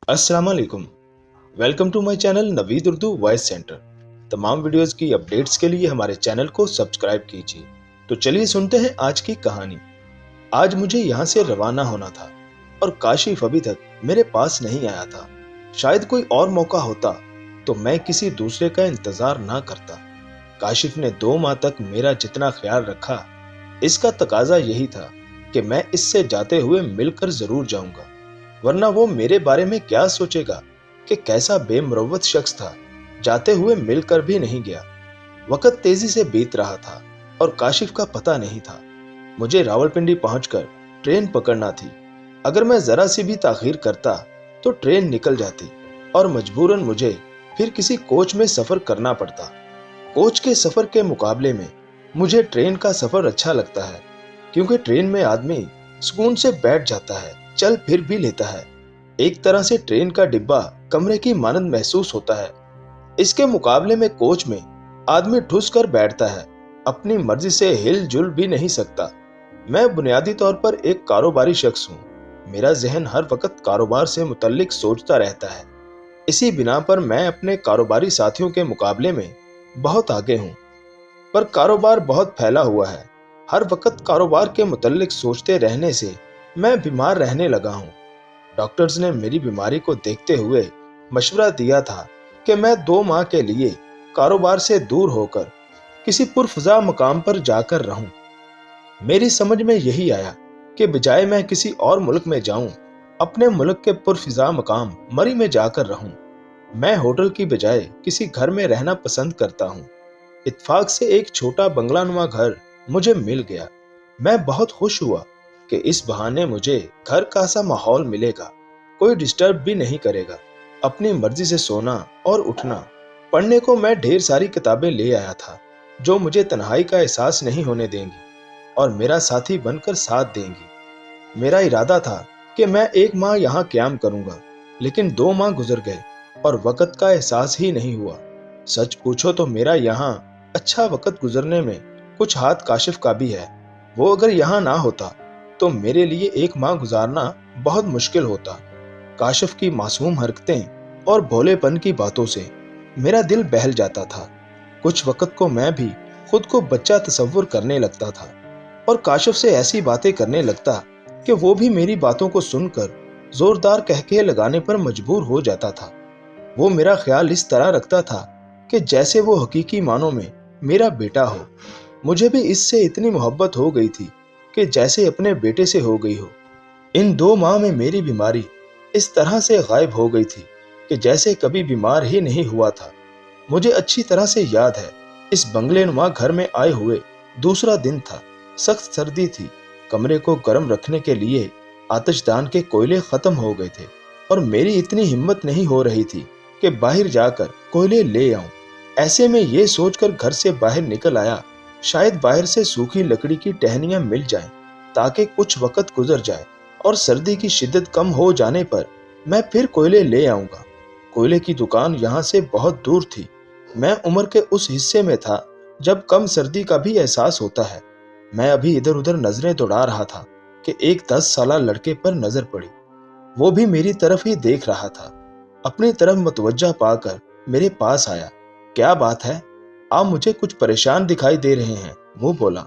अस्सलाम वालेकुम। Welcome to my channel Naveed Urdu voice centre. तमाम वीडियोस की अपडेट्स के लिए हमारे चैनल को सब्सक्राइब कीजिए। तो चलिए सुनते हैं आज की कहानी। आज मुझे यहाँ से रवाना होना था और काशिफ अभी तक मेरे पास नहीं आया था। शायद कोई और मौका होता तो मैं किसी दूसरे का इंतजार ना करता। काशिफ ने 2 माह तक मेरा जितना ख्याल रखा, इसका तकाजा यही था कि मैं इससे जाते हुए मिलकर जरूर जाऊंगा, वरना वो मेरे बारे में क्या सोचेगा कि कैसा बेमुरव्वत शख्स था, जाते हुए मिलकर भी नहीं गया। वक्त तेजी से बीत रहा था और काशिफ का पता नहीं था। मुझे रावलपिंडी पहुंचकर ट्रेन पकड़ना थी। अगर मैं जरा सी भी ताखीर करता तो ट्रेन निकल जाती और मजबूरन मुझे फिर किसी कोच में सफर करना पड़ता। कोच के सफर के मुकाबले में मुझे ट्रेन का सफर अच्छा लगता है, क्योंकि ट्रेन में आदमी सुकून से बैठ जाता है, चल फिर भी लेता है। एक तरह से ट्रेन का डिब्बा कमरे की मानंद महसूस होता है। इसके मुकाबले में कोच में आदमी ठुस कर बैठता है, अपनी मर्जी से हिल जुल भी नहीं सकता। मैं बुनियादी तौर पर एक कारोबारी शख्स हूँ। मेरा जहन हर वक्त कारोबार से मुतल्लिक सोचता रहता है। इसी बिना पर मैं अपने कारोबारी साथियों के मुकाबले में बहुत आगे हूँ। पर कारोबार बहुत फैला हुआ है। हर वक्त कारोबार के मुतल्लिक सोचते रहने से मैं बीमार रहने लगा हूँ। डॉक्टर्स ने मेरी बीमारी को देखते हुए मशवरा दिया था कि मैं 2 माह के लिए कारोबार से दूर होकर किसी पुरफजा मकाम पर जाकर रहूं। मेरी समझ में यही आया कि बजाय मैं किसी और मुल्क में जाऊं, अपने मुल्क के पुरफजा मकाम मरी में जाकर रहूं। मैं होटल की बजाय किसी घर में रहना पसंद करता हूं। इत्तेफाक से एक छोटा बंगलानुमा घर मुझे मिल गया। मैं बहुत खुश हुआ कि इस बहाने मुझे घर का सा माहौल मिलेगा, कोई डिस्टर्ब भी नहीं करेगा। अपनी मर्जी से सोना और उठना। पढ़ने को मैं ढेर सारी किताबें ले आया था जो मुझे तन्हाई का एहसास नहीं होने देंगी और मेरा साथी बनकर साथ देंगी। मेरा इरादा था कि मैं 1 माह यहाँ क्याम करूंगा, लेकिन 2 माह गुजर गए और वक्त का एहसास ही नहीं हुआ। सच पूछो तो मेरा यहाँ अच्छा वक्त गुजरने में कुछ हाथ काशिफ का भी है। वो अगर यहाँ ना होता तो मेरे लिए 1 माह गुजारना बहुत मुश्किल होता। काशिफ की मासूम हरकतें और भोलेपन की बातों से मेरा दिल बहल जाता था। कुछ वक्त को मैं भी खुद को बच्चा तस्वुर करने लगता था और काशिफ से ऐसी बातें करने लगता कि वो भी मेरी बातों को सुनकर जोरदार कहके लगाने पर मजबूर हो जाता था। वो मेरा ख्याल इस तरह रखता था कि जैसे वो हकीकी मानों में मेरा बेटा हो। मुझे भी इससे इतनी मोहब्बत हो गई थी कि जैसे अपने बेटे से हो गई हो। इन 2 माह में मेरी बीमारी इस तरह से गायब हो गई थी कि जैसे कभी बीमार ही नहीं हुआ था। मुझे अच्छी तरह से याद है, इस बंगले नुमा घर में आए हुए दूसरा दिन था। सख्त सर्दी थी। कमरे को गर्म रखने के लिए आतिशदान के कोयले खत्म हो गए थे और मेरी इतनी हिम्मत नहीं हो रही थी कि बाहर जाकर कोयले ले आऊं। ऐसे में ये सोचकर घर से बाहर निकल आया, शायद बाहर से सूखी लकड़ी की टहनियां मिल जाएं, ताकि कुछ वक्त गुजर जाए और सर्दी की शिद्दत कम हो जाने पर मैं फिर कोयले ले आऊंगा। कोयले की दुकान यहाँ से बहुत दूर थी। मैं उम्र के उस हिस्से में था जब कम सर्दी का भी एहसास होता है। मैं अभी इधर उधर नजरें दौड़ा रहा था कि एक 10 साला लड़के पर नजर पड़ी। वो भी मेरी तरफ ही देख रहा था। अपनी तरफ मुतवज्जा पाकर मेरे पास आया। क्या बात है, आप मुझे कुछ परेशान दिखाई दे रहे हैं। वो बोला,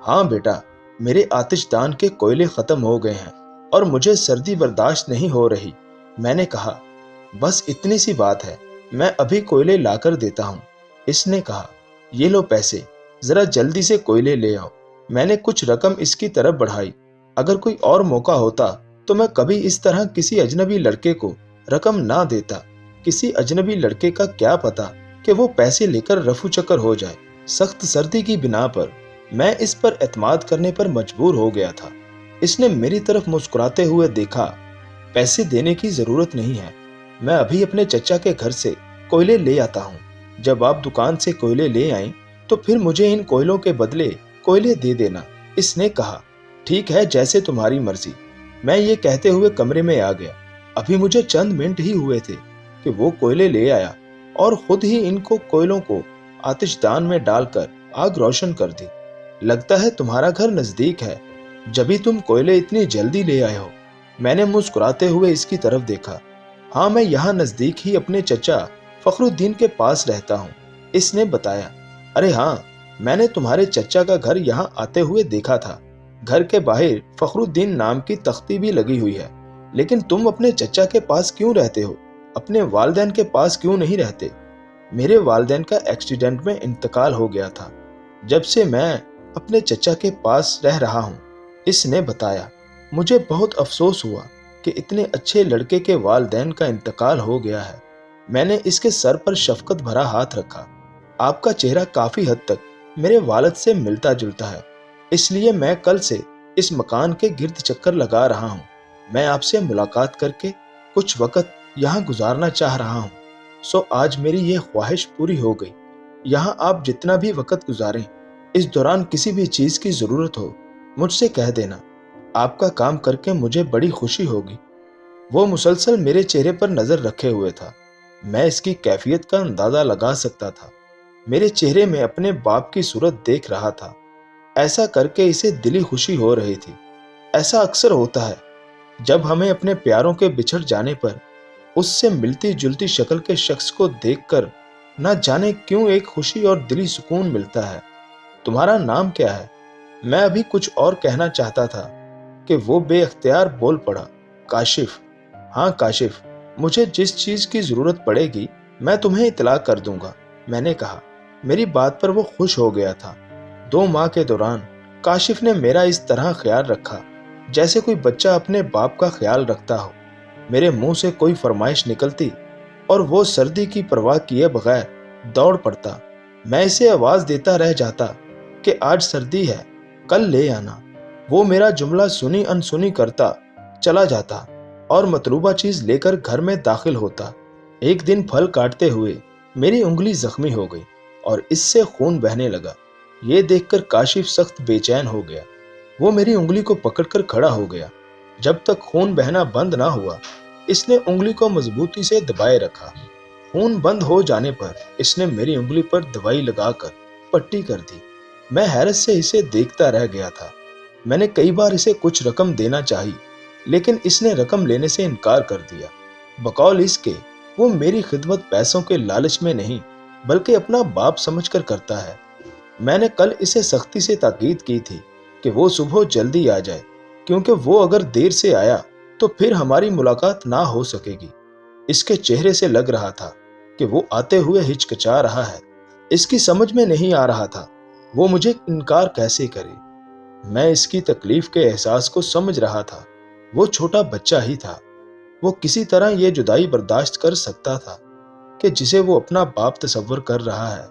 हाँ बेटा, मेरे आतिशदान के कोयले खत्म हो गए हैं और मुझे सर्दी बर्दाश्त नहीं हो रही। मैंने कहा, बस इतनी सी बात है, मैं अभी कोयले लाकर देता हूँ। इसने कहा, ये लो पैसे, जरा जल्दी से कोयले ले आओ। मैंने कुछ रकम इसकी तरफ बढ़ाई। अगर कोई और मौका होता तो मैं कभी इस तरह किसी अजनबी लड़के को रकम ना देता। किसी अजनबी लड़के का क्या पता कि वो पैसे लेकर रफू चक्कर हो जाए। सख्त सर्दी की बिना पर मैं इस पर एतमाद करने पर मजबूर हो गया था। इसने मेरी तरफ मुस्कुराते हुए देखा, पैसे देने की जरूरत नहीं है, मैं अभी अपने चचा के घर से कोयले ले आता हूँ। जब आप दुकान से कोयले ले आए तो फिर मुझे इन कोयलों के बदले कोयले दे देना। इसने कहा, ठीक है, जैसे तुम्हारी मर्जी। मैं ये कहते हुए कमरे में आ गया। अभी मुझे चंद मिनट ही हुए थे कि वो कोयले ले आया और खुद ही इनको कोयलों को आतिशदान में डालकर आग रोशन कर दी। लगता है तुम्हारा घर नजदीक है, जभी तुम कोयले इतनी जल्दी ले आए हो। मैंने मुस्कुराते हुए इसकी तरफ देखा। हाँ, मैं यहाँ नजदीक ही अपने चचा फखरुद्दीन के पास रहता हूँ, इसने बताया। अरे हाँ, मैंने तुम्हारे चचा का घर यहाँ आते हुए देखा था। घर के बाहर फखरुद्दीन नाम की तख्ती भी लगी हुई है। लेकिन तुम अपने चचा के पास क्यों रहते हो? अपने वालिदैन के पास क्यों नहीं रहते? मेरे वालिदैन का एक्सीडेंट में इंतकाल हो गया था। जब से मैं अपने चचा के पास रह रहा हूँ, इसने बताया। मुझे बहुत अफसोस हुआ कि इतने अच्छे लड़के के वालिदैन का इंतकाल हो गया है। मैंने इसके सर पर शफकत भरा हाथ रखा। आपका चेहरा काफी हद तक मेरे वालिद से मिलता जुलता है, इसलिए मैं कल से इस मकान के गिर्द चक्कर लगा रहा हूँ। मैं आपसे मुलाकात करके कुछ वक्त यहाँ गुजारना चाह रहा हूँ। सो आज मेरी ये ख्वाहिश पूरी हो गई। यहाँ आप जितना भी वक्त गुजारें, इस दौरान किसी भी चीज की जरूरत हो मुझसे कह देना। आपका काम करके मुझे बड़ी खुशी होगी। वो मुसलसल मेरे चेहरे पर नजर रखे हुए था। मैं इसकी कैफियत का अंदाजा लगा सकता था। मेरे चेहरे में अपने बाप की सूरत देख रहा था। ऐसा करके इसे दिली खुशी हो रही थी। ऐसा अक्सर होता है जब हमें अपने प्यारों के बिछड़ जाने पर उससे मिलती जुलती शक्ल के शख्स को देखकर न जाने क्यों एक खुशी और दिली सुकून मिलता है। तुम्हारा नाम क्या है? मैं अभी कुछ और कहना चाहता था कि वो बेअख्तियार बोल पड़ा। काशिफ। हाँ काशिफ, मुझे जिस चीज की जरूरत पड़ेगी मैं तुम्हें इतला कर दूंगा, मैंने कहा। मेरी बात पर वो खुश हो गया था। 2 माह के दौरान काशिफ ने मेरा इस तरह ख्याल रखा जैसे कोई बच्चा अपने बाप का ख्याल रखता हो। मेरे मुंह से कोई फरमाइश निकलती और वो सर्दी की परवाह किए बगैर दौड़ पड़ता। मैं इसे आवाज देता रह जाता कि आज सर्दी है, कल ले आना। वो मेरा जुमला सुनी अनसुनी करता चला जाता और मतलूबा चीज लेकर घर में दाखिल होता। एक दिन फल काटते हुए मेरी उंगली जख्मी हो गई और इससे खून बहने लगा। ये देखकर काशिफ सख्त बेचैन हो गया। वो मेरी उंगली को पकड़कर खड़ा हो गया। जब तक खून बहना बंद ना हुआ, इसने उंगली को मजबूती से दबाए रखा। खून बंद हो जाने पर इसने मेरी उंगली पर दवाई लगाकर पट्टी कर दी। मैं हैरत से इसे देखता रह गया था। मैंने कई बार इसे कुछ रकम देना चाही, लेकिन इसने रकम लेने से इनकार कर दिया। बकौल इसके वो मेरी खिदमत पैसों के लालच में नहीं बल्कि अपना बाप समझकर करता है। मैंने कल इसे सख्ती से ताकीद की थी कि वो सुबह जल्दी आ जाए, क्योंकि वो अगर देर से आया तो फिर हमारी मुलाकात ना हो सकेगी। इसके चेहरे से लग रहा था कि वो आते हुए हिचकिचा रहा है। इसकी समझ में नहीं आ रहा था वो मुझे इनकार कैसे करे। मैं इसकी तकलीफ के एहसास को समझ रहा था। वो छोटा बच्चा ही था। वो किसी तरह ये जुदाई बर्दाश्त कर सकता था कि जिसे वो अपना बाप तसव्वुर कर रहा है,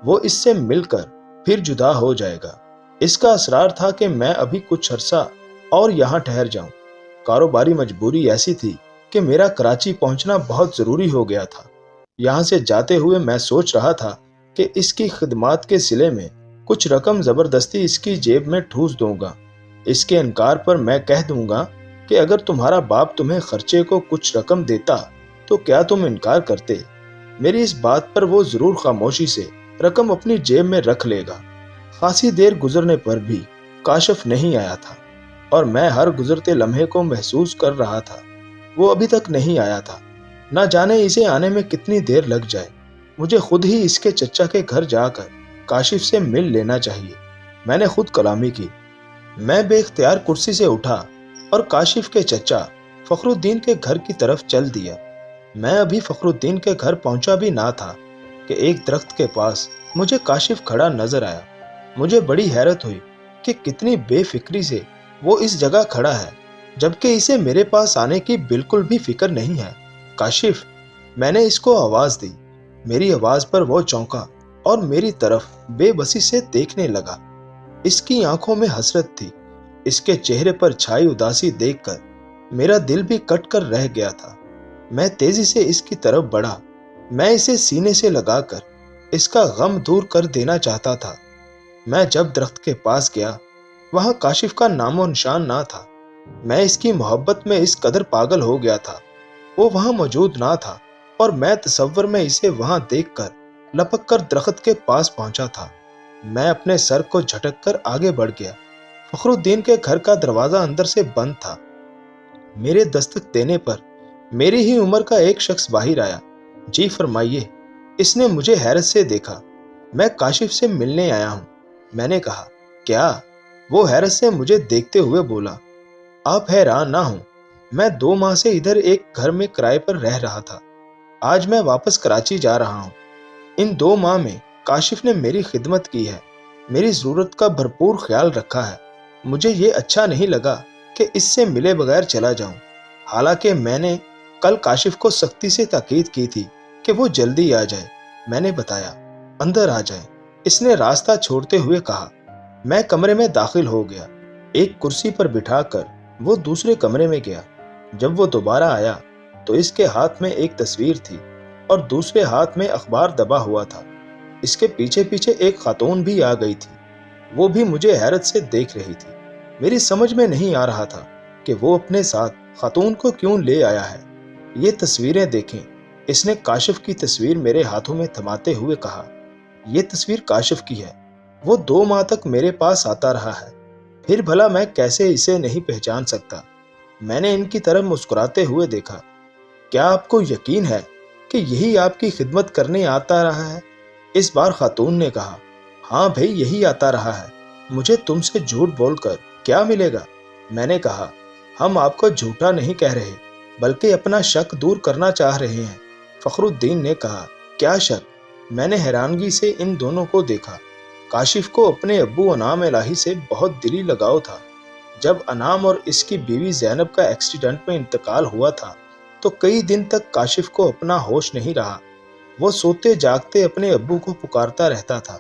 वो इससे मिलकर फिर जुदा हो जाएगा। इसका असरार था कि मैं अभी कुछ अरसा और यहाँ ठहर जाऊं। कारोबारी मजबूरी ऐसी थी कि मेरा कराची पहुंचना बहुत जरूरी हो गया था। यहाँ से जाते हुए मैं सोच रहा था कि इसकी खिदमात के सिले में कुछ रकम जबरदस्ती इसकी जेब में ठूस दूंगा। इसके इनकार पर मैं कह दूंगा कि अगर तुम्हारा बाप तुम्हें खर्चे को कुछ रकम देता तो क्या तुम इनकार करते? मेरी इस बात पर वो जरूर खामोशी से रकम अपनी जेब में रख लेगा। खासी देर गुजरने पर भी काशिफ नहीं आया था और मैं हर गुजरते लम्हे को महसूस कर रहा था। वो अभी तक नहीं आया था। न जाने इसे आने में कितनी देर लग जाए। मुझे खुद ही इसके चचा के घर जाकर काशिफ से मिल लेना चाहिए। मैंने खुद कलामी की। मैं बेख्तियार कुर्सी से उठा और काशिफ के चचा फखरुद्दीन के घर की तरफ चल दिया। मैं अभी फखरुद्दीन के घर पहुंचा भी ना था कि एक दरख्त के पास मुझे काशिफ खड़ा नजर आया। मुझे बड़ी हैरत हुई कि कितनी बेफिक्री से वो इस जगह खड़ा है, जबकि इसे मेरे पास आने की बिल्कुल भी फिक्र नहीं है। काशिफ, मैंने इसको आवाज दी। मेरी आवाज पर वो चौंका और मेरी तरफ बेबसी से देखने लगा। इसकी आंखों में हसरत थी। इसके चेहरे पर छाई उदासी देखकर मेरा दिल भी कट कर रह गया था। मैं तेजी से इसकी तरफ बढ़ा। मैं इसे सीने से लगाकर इसका गम दूर कर देना चाहता था। मैं जब दरख्त के पास गया, वहां काशिफ का नामो निशान ना था। मैं इसकी मोहब्बत में इस कदर पागल हो गया था। वो वहां मौजूद ना था और मैं तसव्वुर में इसे वहां देखकर लपक कर दरख्त के पास पहुंचा था। मैं अपने सर को झटक कर आगे बढ़ गया। फखरुद्दीन के घर का दरवाजा अंदर से बंद था। मेरे दस्तक देने पर मेरी ही उम्र का एक शख्स बाहर आया। जी फरमाइए। इसने मुझे हैरत से देखा। मैं काशिफ से मिलने आया हूँ, मैंने कहा। क्या? वो हैरत से मुझे देखते हुए बोला। आप हैरान ना हो, मैं 2 माह से इधर एक घर में किराए पर रह रहा था। आज मैं वापस कराची जा रहा हूँ। इन 2 माह में काशिफ ने मेरी खिदमत की है, मेरी ज़रूरत का भरपूर ख्याल रखा है। मुझे ये अच्छा नहीं लगा कि इससे मिले बगैर चला जाऊं। हालांकि मैंने कल काशिफ को सख्ती से ताकीद की थी कि वो जल्दी आ जाए। मैंने बताया, अंदर आ जाए। इसने रास्ता छोड़ते हुए कहा। मैं कमरे में दाखिल हो गया। एक कुर्सी पर बिठाकर वो दूसरे कमरे में गया। जब वो दोबारा आया तो इसके हाथ में एक तस्वीर थी और दूसरे हाथ में अखबार दबा हुआ था। इसके पीछे पीछे एक खातून भी आ गई थी। वो भी मुझे हैरत से देख रही थी। मेरी समझ में नहीं आ रहा था कि वो अपने साथ खातून को क्यों ले आया है। ये तस्वीरें देखें। इसने काशिफ की तस्वीर मेरे हाथों में थमाते हुए कहा। ये तस्वीर काशिफ की है। वो 2 माह तक मेरे पास आता रहा है, फिर भला मैं कैसे इसे नहीं पहचान सकता। मैंने इनकी तरफ मुस्कुराते हुए देखा। क्या आपको यकीन है कि यही आपकी खिदमत करने आता रहा है? इस बार खातून ने कहा। हाँ भाई, यही आता रहा है। मुझे तुमसे झूठ बोलकर क्या मिलेगा? मैंने कहा। हम आपको झूठा नहीं कह रहे, बल्कि अपना शक दूर करना चाह रहे हैं। फखरुद्दीन ने कहा। क्या शक? मैंने हैरानगी से इन दोनों को देखा। काशिफ को अपने अब्बू अनाम इलाही से बहुत दिली लगाव था। जब अनाम और इसकी बीवी ज़ैनब का एक्सीडेंट में इंतकाल हुआ था तो कई दिन तक काशिफ को अपना होश नहीं रहा। वो सोते जागते अपने अब्बू को पुकारता रहता था।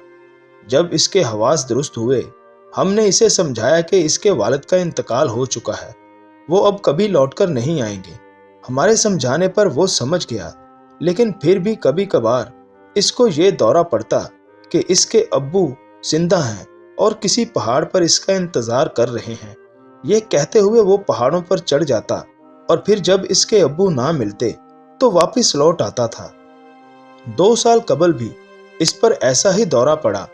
जब इसके हवास दुरुस्त हुए, हमने इसे समझाया कि इसके वालिद का इंतकाल हो चुका है, वो अब कभी लौटकर नहीं आएंगे। हमारे समझाने पर वो समझ गया, लेकिन फिर भी कभी कभार इसको ये दौरा पड़ता कि इसके अब्बू जिंदा हैं और किसी पहाड़ पर इसका इंतजार कर रहे हैं। ये कहते हुए वो पहाड़ों पर चढ़ जाता और फिर जब इसके अब्बू ना मिलते तो वापस लौट आता था। 2 साल कबल भी इस पर ऐसा ही दौरा पड़ा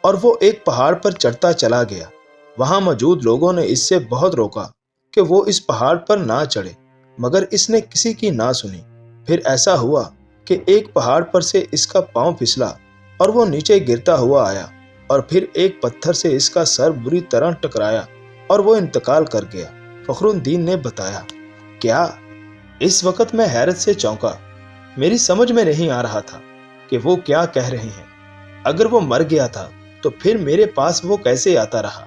और वो एक पहाड़ पर चढ़ता चला गया। वहां मौजूद लोगों ने इससे बहुत रोका कि वो इस पहाड़ पर ना चढ़े, मगर इसने किसी की ना सुनी। फिर ऐसा हुआ कि एक पहाड़ पर से इसका पांव फिसला और वो नीचे गिरता हुआ आया और फिर एक पत्थर से इसका सर बुरी तरह टकराया और वो इंतकाल कर गया। फखरुद्दीन ने बताया। क्या? इस वक्त मैं हैरत से चौंका। मेरी समझ में नहीं आ रहा था कि वो क्या कह रहे हैं। अगर वो मर गया था तो फिर मेरे पास वो कैसे आता रहा?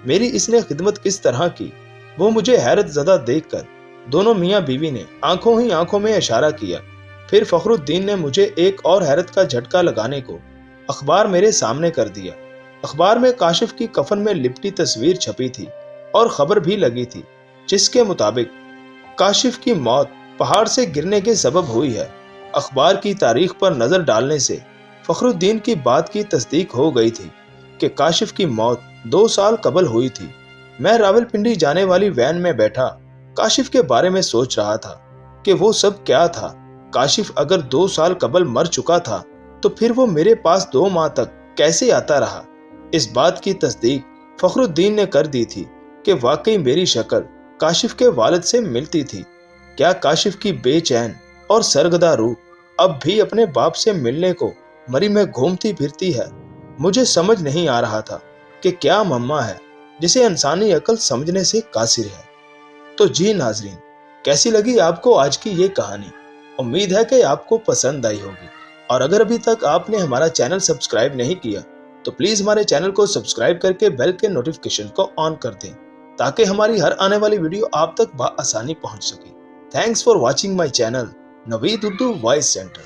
मेरी इसने खिदमत किस तरह की? वो मुझे हैरत ज़दा देखकर दोनों मियाँ बीवी ने आंखों ही आंखों में इशारा किया। फिर फखरुद्दीन ने मुझे एक और हैरत का झटका लगाने को अखबार मेरे सामने कर दिया। अखबार में काशिफ की कफन में लिपटी तस्वीर छपी थी और खबर भी लगी थी, जिसके मुताबिक काशिफ की मौत पहाड़ से गिरने के सबब हुई है। अखबार की तारीख पर नजर डालने से फखरुद्दीन की बात की तस्दीक हो गई थी कि काशिफ की मौत 2 साल कबल हुई थी। मैं रावलपिंडी जाने वाली वैन में बैठा काशिफ के बारे में सोच रहा था कि वो सब क्या था। काशिफ अगर 2 साल कबल मर चुका था तो फिर वो मेरे पास 2 माह तक कैसे आता रहा? इस बात की तस्दीक फखरुद्दीन ने कर दी थी कि वाकई मेरी शक्ल काशिफ के वालिद से मिलती थी। क्या काशिफ की बेचैन और सरगदा रूह अब भी अपने बाप से मिलने को मरी में घूमती फिरती है? मुझे समझ नहीं आ रहा था कि क्या मम्मा है जिसे इंसानी अकल समझने से कासिर है। तो जी नाजरीन, कैसी लगी आपको आज की ये कहानी? उम्मीद है कि आपको पसंद आई होगी। और अगर अभी तक आपने हमारा चैनल सब्सक्राइब नहीं किया तो प्लीज हमारे चैनल को सब्सक्राइब करके बेल के नोटिफिकेशन को ऑन कर दें, ताकि हमारी हर आने वाली वीडियो आप तक बआसानी पहुंच सके। Thanks for watching my channel Naveed Urdu voice centre.